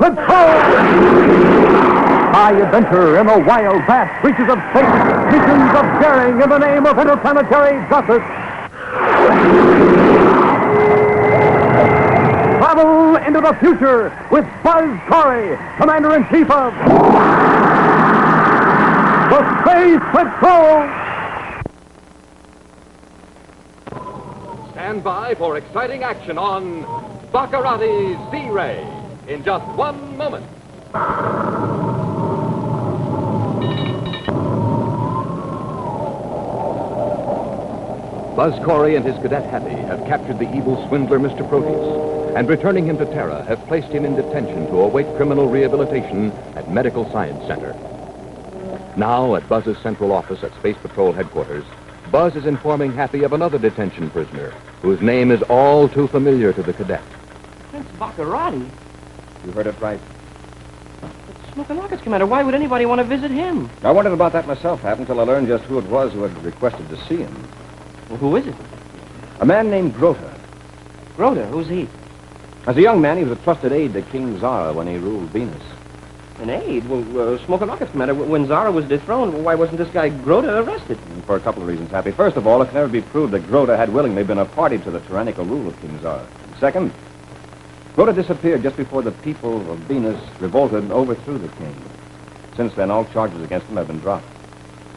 Patrol! High adventure in the wild, vast reaches of space. Missions of daring in the name of interplanetary justice. Travel into the future with Buzz Corry, Commander-in-Chief of the Space Patrol. Stand by for exciting action on Baccaratti's Z-Ray in just 1 moment. Buzz Corry and his cadet Happy have captured the evil swindler Mr. Proteus, and returning him to Terra have placed him in detention to await criminal rehabilitation at Medical Science Center. Now, at Buzz's central office at Space Patrol headquarters, Buzz is informing Happy of another detention prisoner, whose name is all too familiar to the cadet. Prince Baccaratti? You heard it right. But Smoking Rockets, Commander, why would anybody want to visit him? I wondered about that myself, Hap, until I learned just who it was who had requested to see him. Well, who is it? A man named Grota. Grota? Who's he? As a young man, he was a trusted aide to King Zara when he ruled Venus. An aide? Well, Smoking Rockets, Commander, when Zara was dethroned, why wasn't this guy Grota arrested? For a couple of reasons, Happy. First of all, it can never be proved that Grota had willingly been a party to the tyrannical rule of King Zara. Second, Grota disappeared just before the people of Venus revolted and overthrew the king. Since then, all charges against him have been dropped.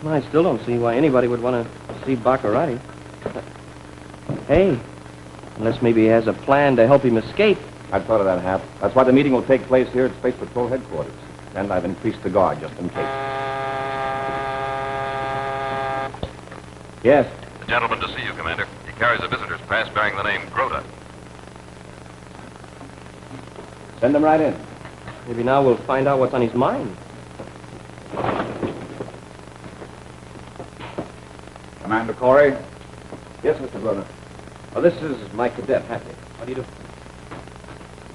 Well, I still don't see why anybody would want to see Baccaratti. Hey, unless maybe he has a plan to help him escape. I've thought of that, Hap. That's why the meeting will take place here at Space Patrol headquarters. And I've increased the guard just in case. Yes? A gentleman to see you, Commander. He carries a visitor's pass bearing the name Grota. Send him right in. Maybe now we'll find out what's on his mind. Commander Corry? Yes, Mr. Grota. Well, this is my cadet, Happy. What do you do?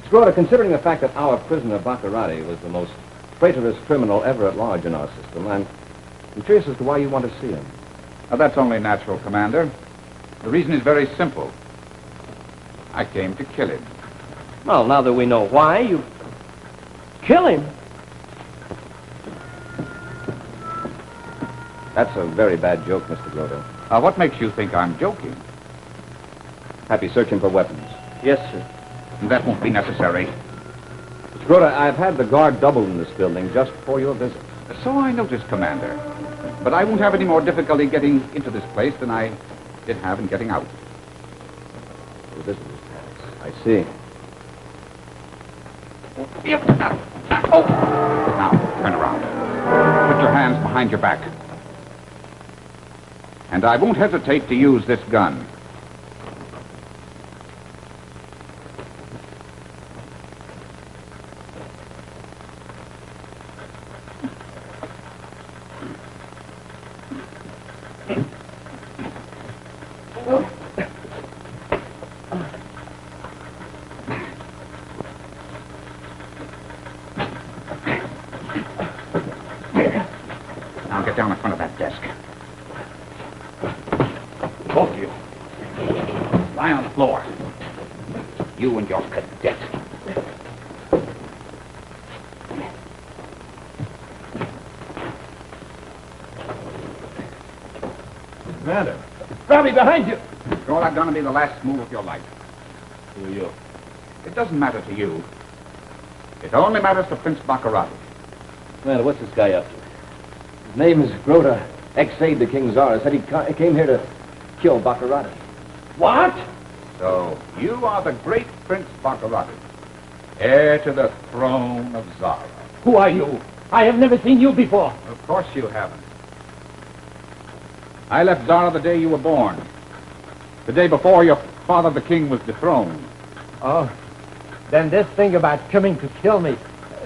Mr. Grota, considering the fact that our prisoner, Baccaratti, was the most traitorous criminal ever at large in our system, I'm curious as to why you want to see him. Now, that's only natural, Commander. The reason is very simple. I came to kill him. Well, now that we know why, you kill him. That's a very bad joke, Mr. Grota. Now, what makes you think I'm joking? Happy searching for weapons. Yes, sir. That won't be necessary. Mr. Grota, I've had the guard doubled in this building just for your visit. So I noticed, Commander. But I won't have any more difficulty getting into this place than I did have in getting out. The visitor's pass. I see. Oh! Now, turn around. Put your hands behind your back. And I won't hesitate to use this gun. Now get down in front of that desk. Both of you. Lie on the floor. You and your cadet. Commander. Robbie, behind you. All that's going to be the last move of your life. Who are you? It doesn't matter to you. It only matters to Prince Baccaratti. Commander, what's this guy up to? His name is Grota, ex-aide to King Zara. Said he came here to kill Baccaratti. What? So, you are the great Prince Baccaratti, heir to the throne of Zara. Who are you? I have never seen you before. Of course you haven't. I left Zara the day you were born. The day before your father, the king, was dethroned. Oh, then this thing about coming to kill me,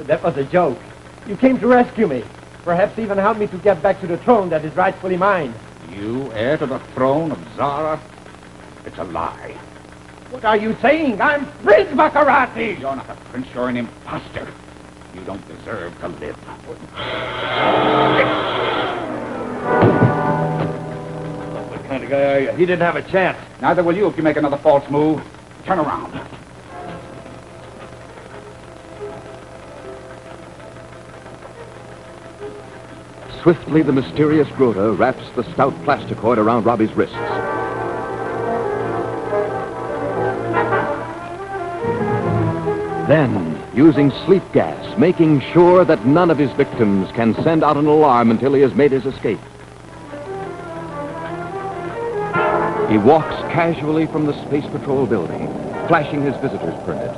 that was a joke. You came to rescue me. Perhaps even help me to get back to the throne that is rightfully mine. You, heir to the throne of Zara? It's a lie. What are you saying? I'm Prince Baccaratti! You're not a prince, you're an imposter. You don't deserve to live. What kind of guy are you? He didn't have a chance. Neither will you if you make another false move. Turn around. Swiftly, the mysterious Grota wraps the stout plasticoid around Robbie's wrists. Then, using sleep gas, making sure that none of his victims can send out an alarm until he has made his escape. He walks casually from the Space Patrol building, flashing his visitor's permit.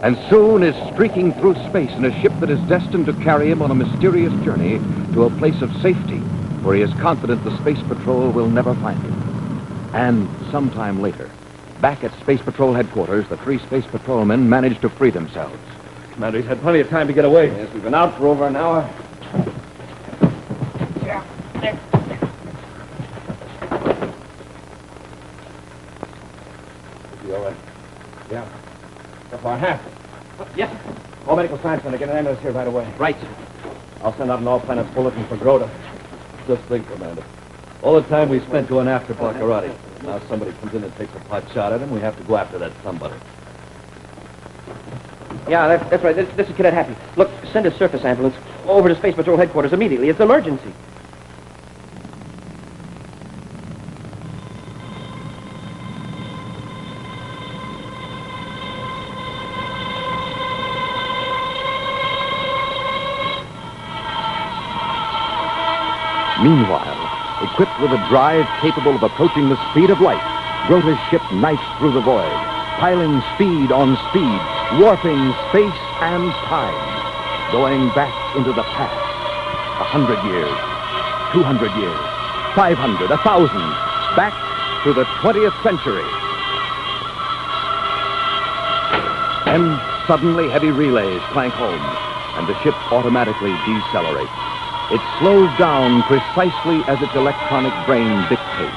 And soon is streaking through space in a ship that is destined to carry him on a mysterious journey to a place of safety, where he is confident the Space Patrol will never find him. And sometime later, back at Space Patrol headquarters, the 3 Space Patrolmen manage to free themselves. Commander, he's had plenty of time to get away. Yes, we've been out for over an hour. Is he all right? Yeah. So far, half. Yes. All medical science going to get an ambulance here right away. Right. I'll send out an all-planets bulletin for Grota. Just think, Commander. All the time we spent going after Baccaratti. Now somebody comes in and takes a pot shot at him, we have to go after that somebody. Yeah, that's right. This is Cadet Happy. Look, send a surface ambulance over to Space Patrol headquarters immediately. It's an emergency. Meanwhile, equipped with a drive capable of approaching the speed of light, Grota's ship knifes through the void, piling speed on speed, warping space and time, going back into the past. 100 years, 200 years, 500, 1,000, back to the 20th century. And suddenly heavy relays clank home, and the ship automatically decelerates. It slows down precisely as its electronic brain dictates,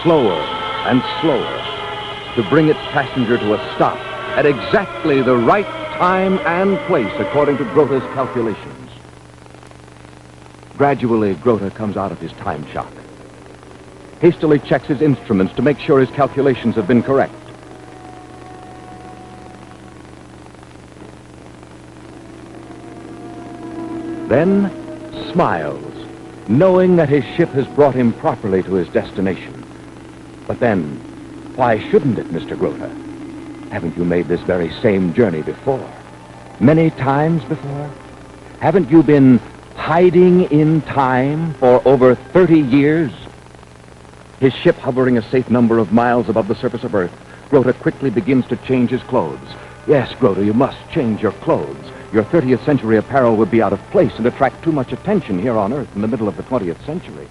slower and slower, to bring its passenger to a stop at exactly the right time and place according to Grota's calculations. Gradually, Grota comes out of his time shock, hastily checks his instruments to make sure his calculations have been correct. Then smiles, knowing that his ship has brought him properly to his destination. But then, why shouldn't it, Mr. Grota? Haven't you made this very same journey before? Many times before? Haven't you been hiding in time for over 30 years? His ship hovering a safe number of miles above the surface of Earth, Grota quickly begins to change his clothes. Yes, Grota, you must change your clothes. Your 30th century apparel would be out of place and attract too much attention here on Earth in the middle of the 20th century.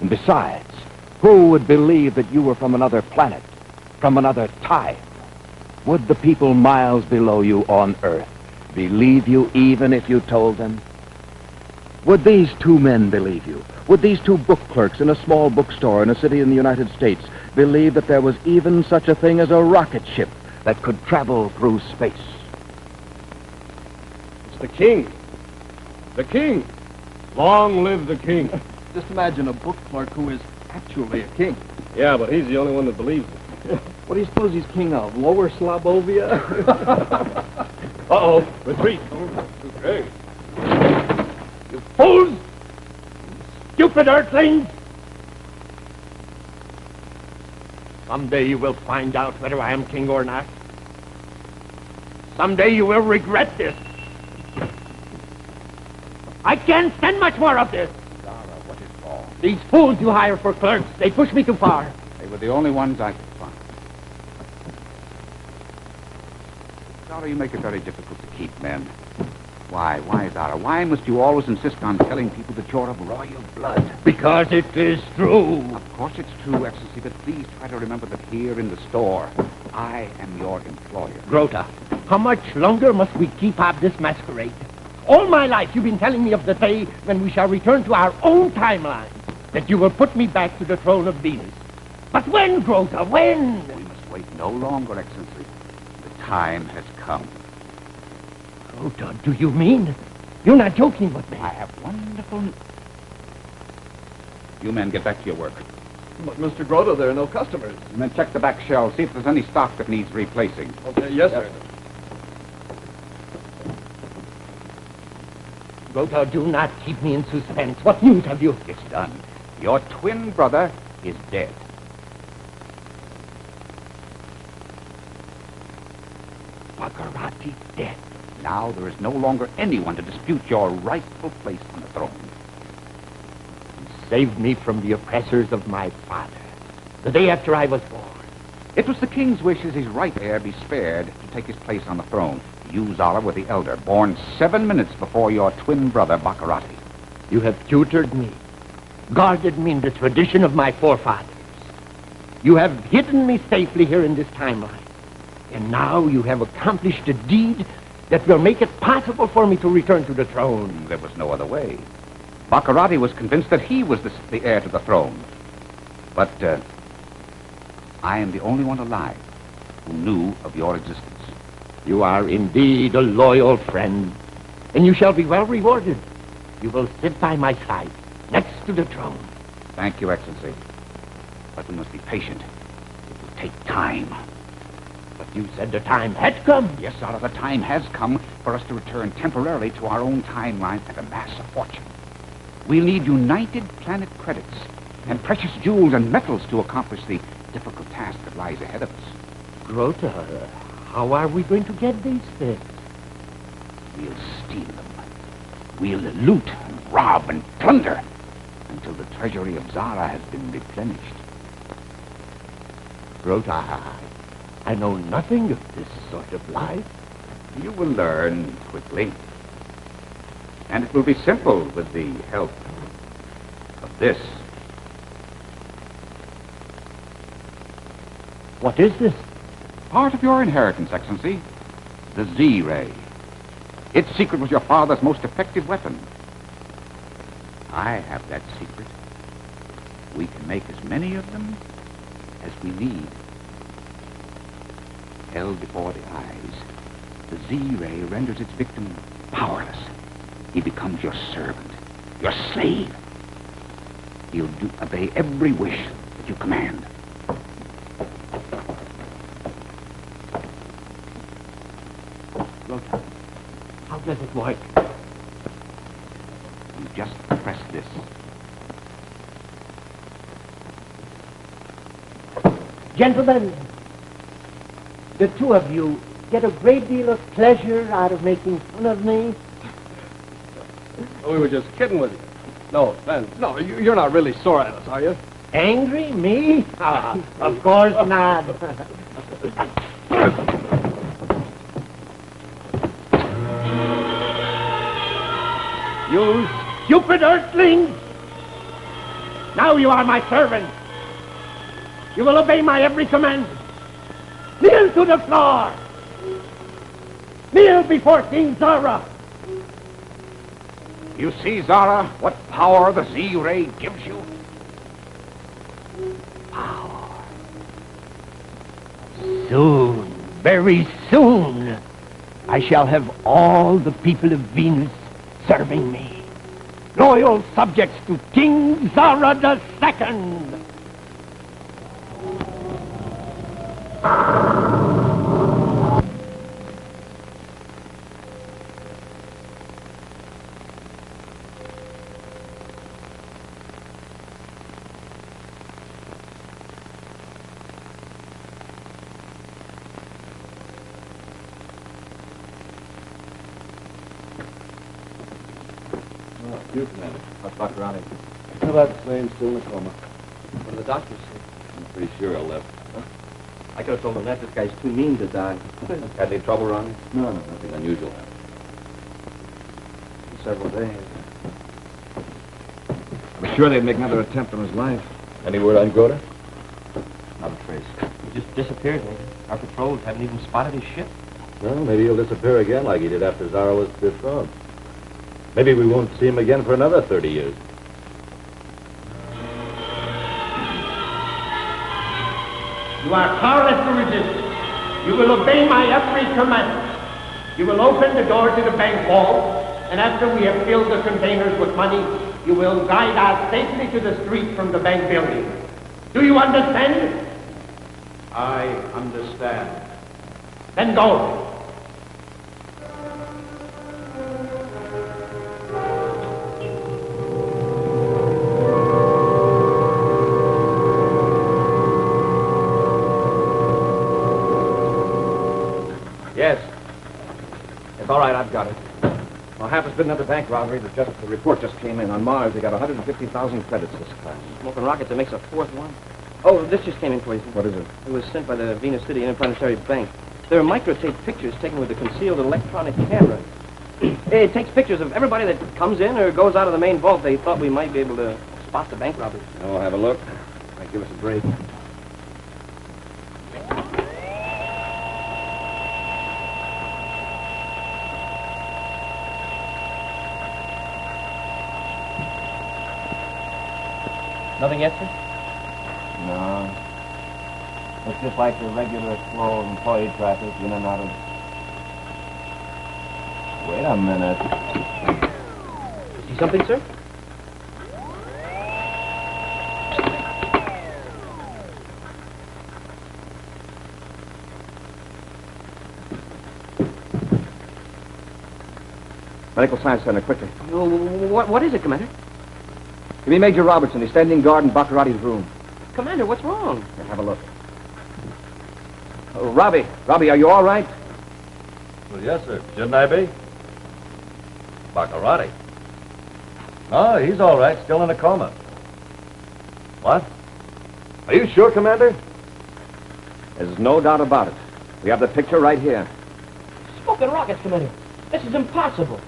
And besides, who would believe that you were from another planet, from another time? Would the people miles below you on Earth believe you even if you told them? Would these 2 men believe you? Would these 2 book clerks in a small bookstore in a city in the United States believe that there was even such a thing as a rocket ship that could travel through space? The king. The king. Long live the king. Just imagine a book clerk who is actually a king. Yeah, but he's the only one that believes it. What do you suppose he's king of? Lower Slobovia? Uh-oh. Retreat. Okay. You fools! Stupid earthlings! Someday you will find out whether I am king or not. Someday you will regret this. I can't stand much more of this. Dara, what is wrong? These fools you hire for clerks, they push me too far. They were the only ones I could find. Dara, you make it very difficult to keep men. Why, Dara? Why must you always insist on telling people that you're of royal blood? Because it is true. Of course it's true, Excellency, but please try to remember that here in the store, I am your employer. Grota, how much longer must we keep up this masquerade? All my life you've been telling me of the day when we shall return to our own timeline, that you will put me back to the throne of Venus. But when, Grota, when? We must wait no longer, Excellency. The time has come. Grota, do you mean? You're not joking with me. I have wonderful... You men get back to your work. But, Mr. Grota, there are no customers. And then check the back shelves, see if there's any stock that needs replacing. Okay, yes, sir. Rota, do not keep me in suspense. What news have you? It's done. Your twin brother is dead. Baccaratti dead. Now there is no longer anyone to dispute your rightful place on the throne. He saved me from the oppressors of my father, the day after I was born. It was the king's wish as his right heir be spared to take his place on the throne. You, Zara, were the elder, born 7 minutes before your twin brother, Baccaratti. You have tutored me, guarded me in the tradition of my forefathers. You have hidden me safely here in this timeline. And now you have accomplished a deed that will make it possible for me to return to the throne. There was no other way. Baccaratti was convinced that he was the heir to the throne. But I am the only one alive who knew of your existence. You are indeed a loyal friend, and you shall be well rewarded. You will sit by my side, next to the throne. Thank you, Excellency. But we must be patient. It will take time. But you said the time had come. Yes, Zara, the time has come for us to return temporarily to our own timeline and amass a fortune. We'll need united planet credits and precious jewels and metals to accomplish the difficult task that lies ahead of us. Grota, how are we going to get these things? We'll steal them. We'll loot and rob and plunder until the treasury of Zara has been replenished. Grota, I know nothing of this sort of life. You will learn quickly. And it will be simple with the help of this. What is this? Part of your inheritance, Excellency. The Z-ray. Its secret was your father's most effective weapon. I have that secret. We can make as many of them as we need. Held before the eyes, the Z-ray renders its victim powerless. He becomes your servant, your slave. He'll obey every wish that you command. Rota, how does it work? You just press this. Gentlemen, the two of you get a great deal of pleasure out of making fun of me. We were just kidding with you. No, Ben, no, you're not really sore at us, are you? Angry? Me? Of course not. You stupid earthlings! Now you are my servants. You will obey my every command. Kneel to the floor! Kneel before King Zara! You see, Zara, what power the Z-ray gives you? Power. Soon, very soon, I shall have all the people of Venus serving me. Loyal subjects to King Zara II. You, Commander. How's Baccaratti? How about the same, still in a coma? What do the doctors say? I'm pretty sure he'll live. I could have told him that. This guy's too mean to die. Had any trouble, Ronnie? No. Nothing unusual. For several days. I'm sure they'd make another attempt on his life. Any word on Grota? Not a trace. He just disappeared, maybe. Our patrols haven't even spotted his ship. Well, maybe he'll disappear again like he did after Zara was dethroned. Maybe we won't see him again for another 30 years. You are powerless to resist. You will obey my every command. You will open the door to the bank vault, and after we have filled the containers with money, you will guide us safely to the street from the bank building. Do you understand? I understand. Then go. been another bank robbery. The report just came in. On Mars, they got 150,000 credits this class. Smoking rockets, it makes a fourth one. Oh, this just came in for you. What is it? It was sent by the Venus City Interplanetary Bank. There are microtape pictures taken with a concealed electronic camera. It takes pictures of everybody that comes in or goes out of the main vault. They thought we might be able to spot the bank robbers. Oh, have a look. Might give us a break. Nothing yet, sir? No. It's just like the regular flow of employee traffic in and out of... Wait a minute. See something, sir? Medical Science Center, quickly. What is it, Commander? Give me Major Robertson. He's standing guard in Baccaratti's room. Commander, what's wrong? Here, have a look. Robbie, are you all right? Well, yes, sir. Shouldn't I be? Baccaratti. Oh, he's all right. Still in a coma. What? Are you sure, Commander? There's no doubt about it. We have the picture right here. Smoking rockets, Commander. This is impossible.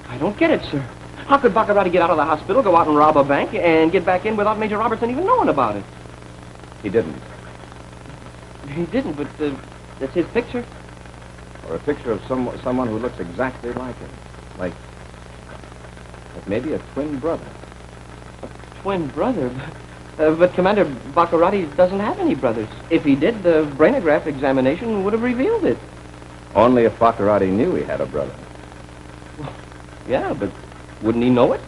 I don't get it, sir. How could Baccaratti get out of the hospital, go out and rob a bank, and get back in without Major Robertson even knowing about it? He didn't. He didn't, but that's his picture. Or a picture of someone who looks exactly like him. Like maybe a twin brother. A twin brother? But Commander, Baccaratti doesn't have any brothers. If he did, the brainograph examination would have revealed it. Only if Baccaratti knew he had a brother. Yeah, but wouldn't he know it?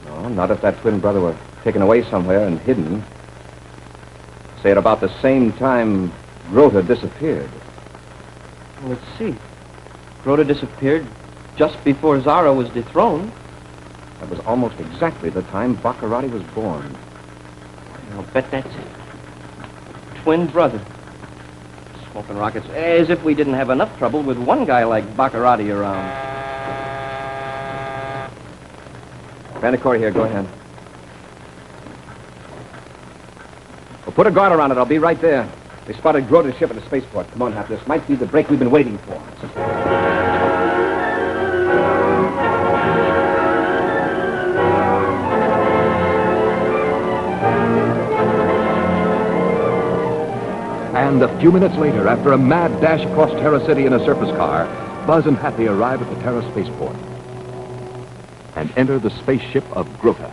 No, not if that twin brother were taken away somewhere and hidden. Say at about the same time Grota disappeared. Well, let's see. Grota disappeared just before Zara was dethroned. That was almost exactly the time Baccaratti was born. I'll bet that's it. Twin brother. Smoking rockets. As if we didn't have enough trouble with one guy like Baccaratti around. Commander Corry here, go ahead. Well, put a guard around it. I'll be right there. They spotted Grota's ship at the spaceport. Come on, Hap. This might be the break we've been waiting for. And a few minutes later, after a mad dash across Terra City in a surface car, Buzz and Happy arrive at the Terra spaceport and enter the spaceship of Grota.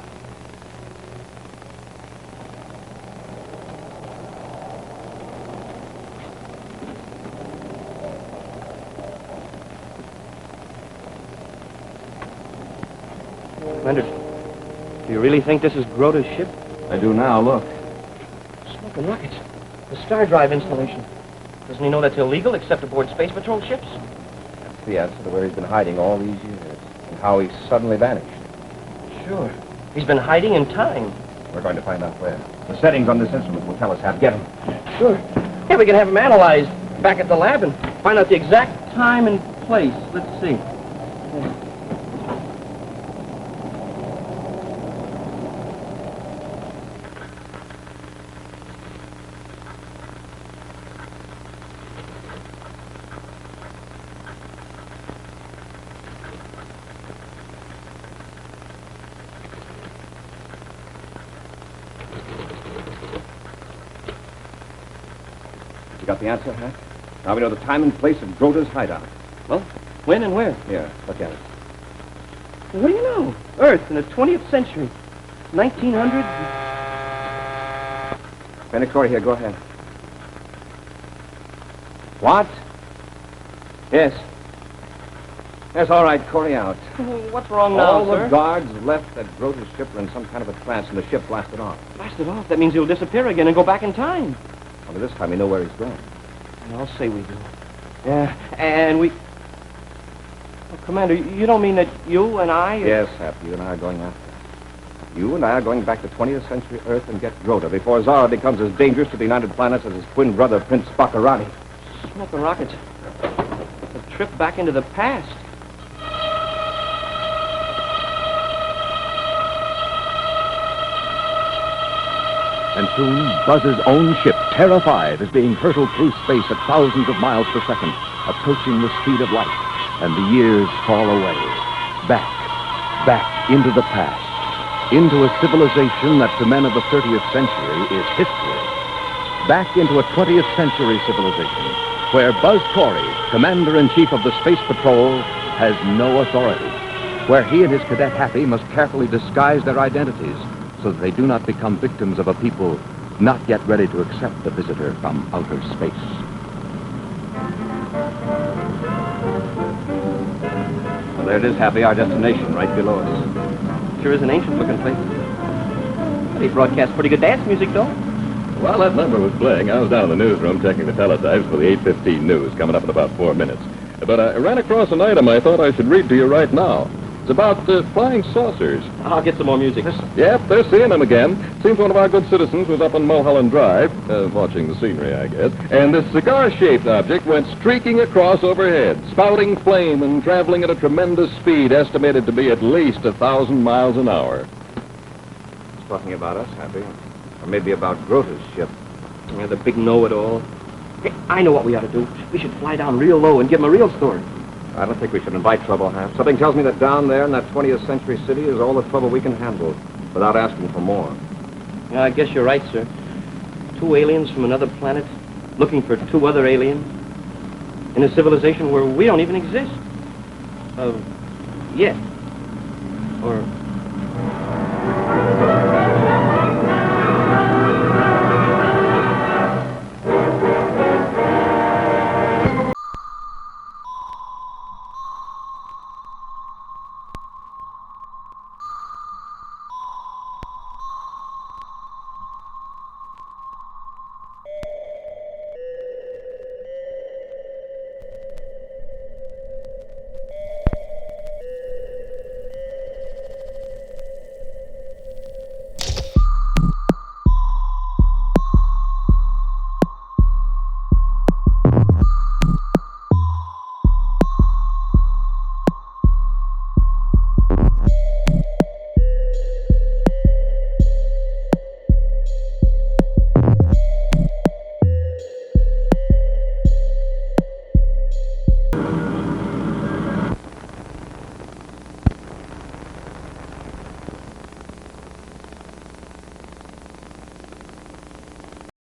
Commander, do you really think this is Grota's ship? I do now, look. Smoking rockets. The star drive installation. Doesn't he know that's illegal except aboard Space Patrol ships? That's the answer to where he's been hiding all these years and how he suddenly vanished. Sure. He's been hiding in time. We're going to find out where. The settings on this instrument will tell us how to get him. Sure. Yeah, we can have him analyzed back at the lab and find out the exact time and place. Let's see. You got the answer, huh? Now we know the time and place of Grota's hideout. Well, when and where? Here, look at it. What do you know? Earth in the 20th century. 1900. Commander Corry here, go ahead. What? Yes. Yes, all right, Corry out. What's wrong now, All sir? the guards left that Grota's ship were in some kind of a trance, and the ship blasted off. Blasted off. That means he'll disappear again and go back in time. Well, this time we know where he's going. I'll say we do. Yeah, and we... Oh, Commander, you don't mean that you and I... Yes, Hap, you and I are going after him. You and I are going back to 20th century Earth and get Rhoda before Zara becomes as dangerous to the United Planets as his twin brother, Prince Baccaratti. Smoking rockets. A trip back into the past. And soon, Buzz's own ship, Terra 5, is being hurtled through space at thousands of miles per second, approaching the speed of light. And the years fall away. Back into the past. Into a civilization that to men of the 30th century is history. Back into a 20th century civilization, where Buzz Corry, Commander-in-Chief of the Space Patrol, has no authority. Where he and his cadet Happy must carefully disguise their identities so that they do not become victims of a people not yet ready to accept the visitor from outer space. Well, there it is, Happy, our destination, right below us. Sure is an ancient-looking place. They broadcast pretty good dance music, though. While that number was playing, I was down in the newsroom checking the teletypes for the 8:15 news coming up in about 4 minutes. But I ran across an item I thought I should read to you right now. It's about flying saucers. I'll get some more music. Yep, they're seeing them again. Seems one of our good citizens was up on Mulholland Drive, watching the scenery, I guess, and this cigar-shaped object went streaking across overhead, spouting flame and traveling at a tremendous speed, estimated to be at least 1,000 miles an hour. He's talking about us, Happy. Or maybe about Grota's ship. Yeah, the big know-it-all. Hey, I know what we ought to do. We should fly down real low and give him a real story. I don't think we should invite trouble, Hap. Something tells me that down there in that 20th century city is all the trouble we can handle without asking for more. Yeah, I guess you're right, sir. 2 aliens from another planet looking for 2 other aliens in a civilization where we don't even exist. Yet. Or